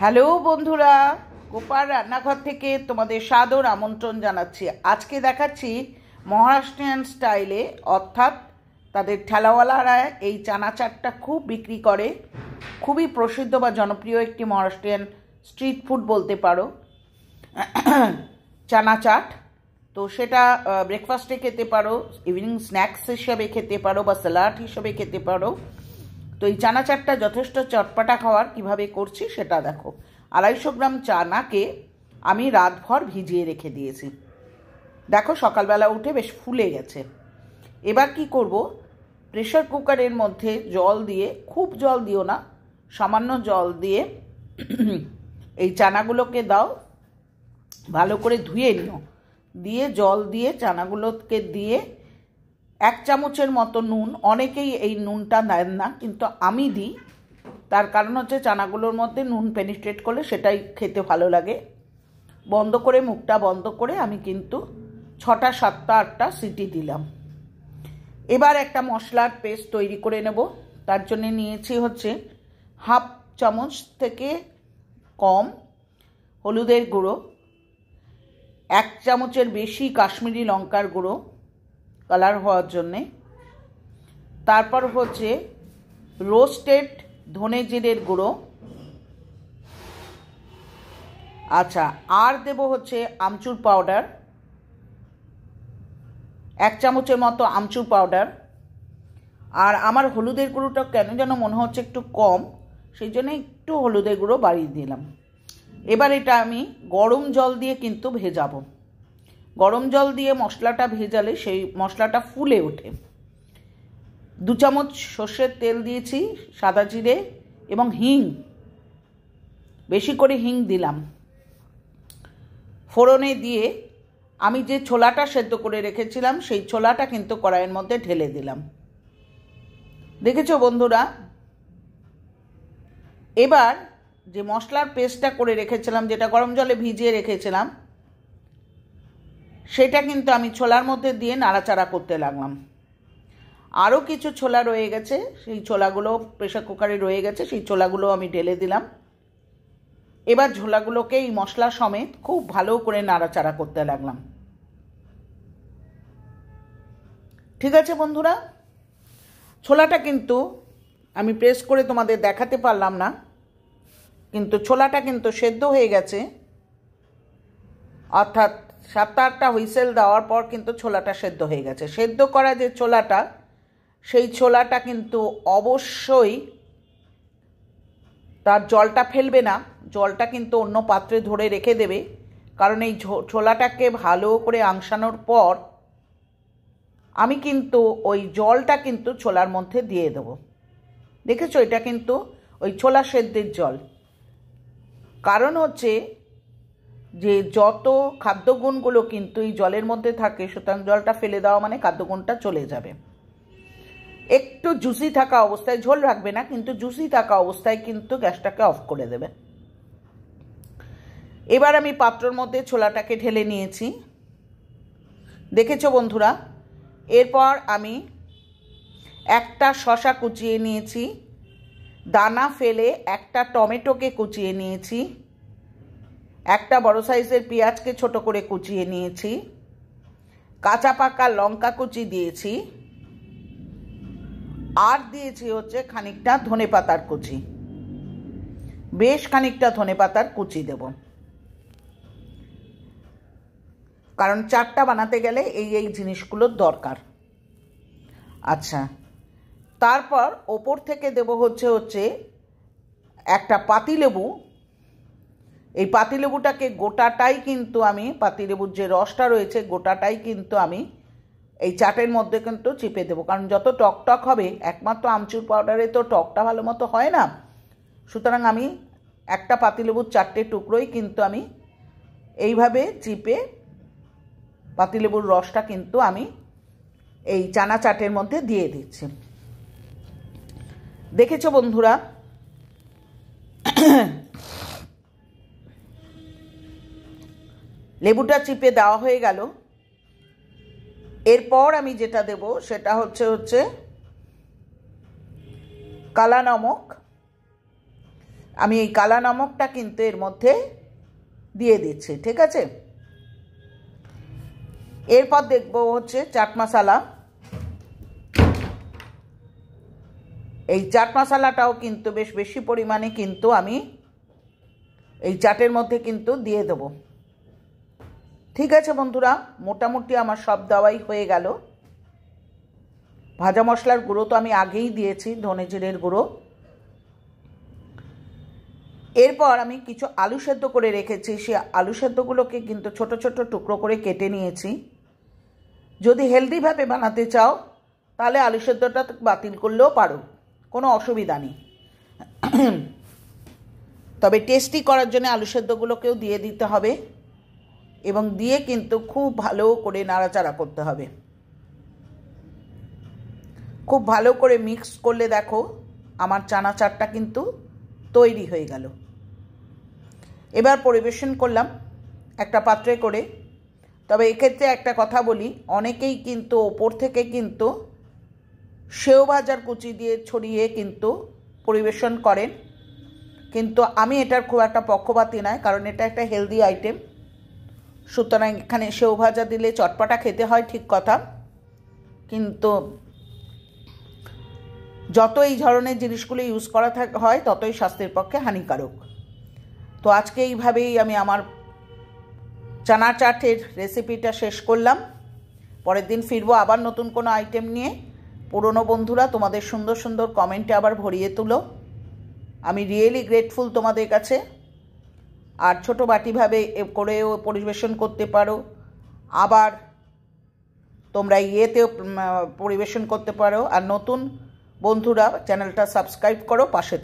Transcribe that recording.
Hello বন্ধুরা, গোপাল রান্নাঘর থেকে তোমাদের সাদর আমন্ত্রণ জানাচ্ছি। আজকে দেখাচ্ছি মহারাষ্ট্রিয়ান স্টাইলে, অর্থাৎ তাদের ঠেলাওয়ালারা এই চানা চাটটা খুব বিক্রি করে। খুবই প্রসিদ্ধ বা জনপ্রিয় একটি মহারাষ্ট্রিয়ান স্ট্রিট ফুড বলতে পারো, চানা চাট। তো সেটা ব্রেকফাস্টে খেতে পারো, ইভিনিং স্ন্যাক্স হিসেবে খেতে পারো, বা স্যালাড হিসেবে খেতে পারো। তো এই চানা চাটটা যথেষ্ট চটপাটা খাওয়ার কিভাবে করছি সেটা দেখো। 250 গ্রাম চানাকে আমি রাতভর ভিজিয়ে রেখে দিয়েছি। দেখো সকালবেলা উঠে বেশ ফুলে গেছে। এবার কি করব, প্রেশার কুকারের মধ্যে জল দিয়ে, খুব জল দিও না, সামান্য জল দিয়ে এই চানাগুলোকে দাও, ভালো করে ধুয়ে নিও, দিয়ে জল দিয়ে চানাগুলোকে দিয়ে 1 চামচের মতো নুন, অনেকেই এই নুনটা দেন না কিন্তু আমি দিই, তার কারণ হচ্ছে চানাগুলোর মধ্যে নুন পেনিট্রেট করলে সেটাই খেতে ভালো লাগে। বন্ধ করে, মুখটা বন্ধ করে আমি কিন্তু 6টা 7টা 8টা সিটি দিলাম। এবার একটা মশলার পেস্ট তৈরি করে নেব। তার জন্য নিয়েছি হচ্ছে 1/2 চামচ থেকে কম হলুদের গুঁড়ো, 1 চামচের বেশি কাশ্মীরি লঙ্কার গুঁড়ো কালার হওয়ার জন্যে, তারপর হচ্ছে রোস্টেড ধনে জিরের গুঁড়ো, আচ্ছা, আর দেব হচ্ছে আমচুর পাউডার, 1 চামচের মতো আমচুর পাউডার। আর আমার হলুদের গুঁড়োটা কেন যেন মনে হচ্ছে একটু কম, সেই জন্য একটু হলুদের গুঁড়ো বাড়িয়ে দিলাম। এবার এটা আমি গরম জল দিয়ে কিন্তু ভেজাবো। গরম জল দিয়ে মশলাটা ভেজালে সেই মশলাটা ফুলে ওঠে। 2 চামচ সর্ষের তেল দিয়েছি, সাদা জিরে এবং হিং, বেশি করে হিং দিলাম। ফোড়নে দিয়ে আমি যে ছোলাটা সেদ্ধ করে রেখেছিলাম সেই ছোলাটা কিন্তু কড়াইয়ের মধ্যে ঢেলে দিলাম। দেখেছো বন্ধুরা? এবার যে মশলার পেস্টটা করে রেখেছিলাম, যেটা গরম জলে ভিজিয়ে রেখেছিলাম, সেটা কিন্তু আমি ছোলার মধ্যে দিয়ে নাড়াচাড়া করতে লাগলাম। আরও কিছু ছোলা রয়ে গেছে, সেই ছোলাগুলো প্রেসার কুকারে রয়ে গেছে, সেই ছোলাগুলো আমি ঢেলে দিলাম। এবার ছোলাগুলোকে এই মশলা সমেত খুব ভালো করে নাড়াচাড়া করতে লাগলাম। ঠিক আছে বন্ধুরা, ছোলাটা কিন্তু আমি প্রেস করে তোমাদের দেখাতে পারলাম না, কিন্তু ছোলাটা কিন্তু সেদ্ধ হয়ে গেছে, অর্থাৎ 7টা 8টা হুইসেল দেওয়ার পর কিন্তু ছোলাটা সেদ্ধ হয়ে গেছে। সেদ্ধ করা যে ছোলাটা, সেই ছোলাটা কিন্তু অবশ্যই তার জলটা ফেলবে না, জলটা কিন্তু অন্য পাত্রে ধরে রেখে দেবে, কারণ এই ছোলাটাকে ভালো করে আংশানোর পর আমি কিন্তু ওই জলটা কিন্তু ছোলার মধ্যে দিয়ে দেব। দেখেছো, এটা কিন্তু ওই ছোলা সেদ্ধের জল। কারণ হচ্ছে যে যত খাদ্যগুণগুলো কিন্তু এই জলের মধ্যে থাকে, সুতরাং জলটা ফেলে দেওয়া মানে খাদ্যগুণটা চলে যাবে। একটু জুসি থাকা অবস্থায়, ঝোল রাখবে না, কিন্তু জুসি থাকা অবস্থায় কিন্তু গ্যাসটাকে অফ করে দেবে। এবার আমি পাত্রের মধ্যে ছোলাটাকে ঢেলে নিয়েছি, দেখেছো বন্ধুরা। এরপর আমি একটা শসা কুচিয়ে নিয়েছি, দানা ফেলে একটা টমেটোকে কুচিয়ে নিয়েছি, একটা বড় সাইজের পেঁয়াজকে ছোট করে কুচিয়ে নিয়েছি, কাঁচা পাকা লঙ্কা কুচি দিয়েছি, আর দিয়েছি হচ্ছে খানিকটা ধনেপাতার কুচি, বেশ খানিকটা ধনেপাতার কুচি দেব, কারণ চাটটা বানাতে গেলে এই জিনিসগুলোর দরকার। আচ্ছা, তারপর ওপর থেকে দেব হচ্ছে একটা পাতিলেবু। এই পাতিলেবুটাকে গোটাটাই কিন্তু আমি, পাতিলেবুর যে রসটা রয়েছে গোটাটাই কিন্তু আমি এই চাটের মধ্যে কিন্তু চিপে দেবো, কারণ যত টক টক হবে, একমাত্র আমচুর পাউডারে তো টকটা ভালো মতো হয় না, সুতরাং আমি একটা পাতিলেবুর 4টে টুকরোই কিন্তু আমি এইভাবে চিপে পাতিলেবুর রসটা কিন্তু আমি এই চানা চাটের মধ্যে দিয়ে দিচ্ছি। দেখেছো বন্ধুরা? লেবুটা চিপে দেওয়া হয়ে গেল। এরপর আমি যেটা দেব সেটা হচ্ছে কালা নমক, আমি এই কালা নমকটা কিন্তু এর মধ্যে দিয়ে দিচ্ছি, ঠিক আছে। এরপর দেখব হচ্ছে চাট মশলা। এই চাট মশলাটাও কিন্তু বেশ বেশি পরিমাণে কিন্তু আমি এই চাটের মধ্যে কিন্তু দিয়ে দেবো। ঠিক আছে বন্ধুরা, মোটামুটি আমার সব দেওয়াই হয়ে গেল। ভাজা মশলার গুঁড়ো তো আমি আগেই দিয়েছি, ধনে জিরের গুঁড়ো। এরপর আমি কিছু আলু সেদ্ধ করে রেখেছি, সেই আলু সেদ্ধগুলোকে কিন্তু ছোট ছোট টুকরো করে কেটে নিয়েছি। যদি হেলদিভাবে বানাতে চাও তাহলে আলু সেদ্ধটা বাতিল করলেও পারো, কোনো অসুবিধা নেই। তবে টেস্টি করার জন্য আলু সেদ্ধগুলোকেও দিয়ে দিতে হবে এবং দিয়ে কিন্তু খুব ভালো করে নাড়াচাড়া করতে হবে। খুব ভালো করে মিক্স করলে দেখো আমার চানা চাটটা কিন্তু তৈরি হয়ে গেল। এবার পরিবেশন করলাম একটা পাত্রে করে। তবে এক্ষেত্রে একটা কথা বলি, অনেকেই কিন্তু ওপর থেকে কিন্তু সেও ভাজার কুচি দিয়ে ছড়িয়ে কিন্তু পরিবেশন করেন, কিন্তু আমি এটার খুব একটা পক্ষপাতী নয়, কারণ এটা একটা হেলদি আইটেম। সুতরাং এখানে সেও ভাজা দিলে চটপটা খেতে হয়, ঠিক কথা, কিন্তু যত এই ধরনের জিনিসগুলো ইউজ করা হয় ততই স্বাস্থ্যের পক্ষে হানিকারক। তো আজকে এইভাবেই আমি আমার চানা চাটের রেসিপিটা শেষ করলাম। পরের দিন ফিরবো আবার নতুন কোনো আইটেম নিয়ে। পুরনো বন্ধুরা তোমাদের সুন্দর সুন্দর কমেন্টে আবার ভরিয়ে তুলো, আমি রিয়েলি গ্রেটফুল তোমাদের কাছে। আর ছোটো বাটিভাবে করেও পরিবেশন করতে পারো, আবার তোমরা ইয়েতেও পরিবেশন করতে পারো। আর নতুন বন্ধুরা চ্যানেলটা সাবস্ক্রাইব করো, পাশে